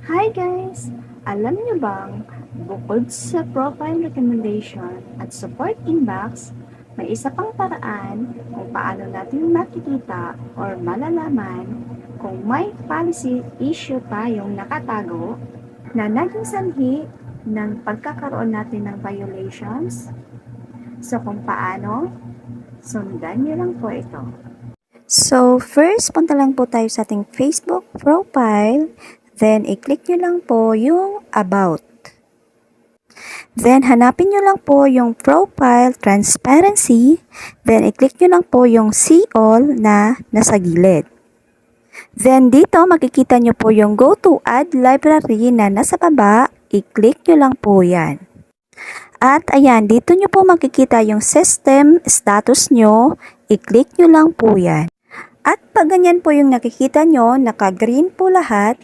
Hi guys! Alam niyo bang, bukod sa profile recommendation at support inbox, may isa pang paraan kung paano natin makikita or malalaman kung may policy issue tayong nakatago na naging sanhi ng pagkakaroon natin ng violations. So kung paano, sundan niyo lang po ito. So, first, punta lang po tayo sa ating Facebook profile. Then, i-click nyo lang po yung About. Then, hanapin nyo lang po yung Profile Transparency. Then, i-click nyo lang po yung See All na nasa gilid. Then, dito makikita nyo po yung Go to Add Library na nasa baba. I-click nyo lang po yan. At ayan, dito nyo po makikita yung System Status nyo. I-click nyo lang po yan. At pag ganyan po yung nakikita nyo, naka-green po lahat,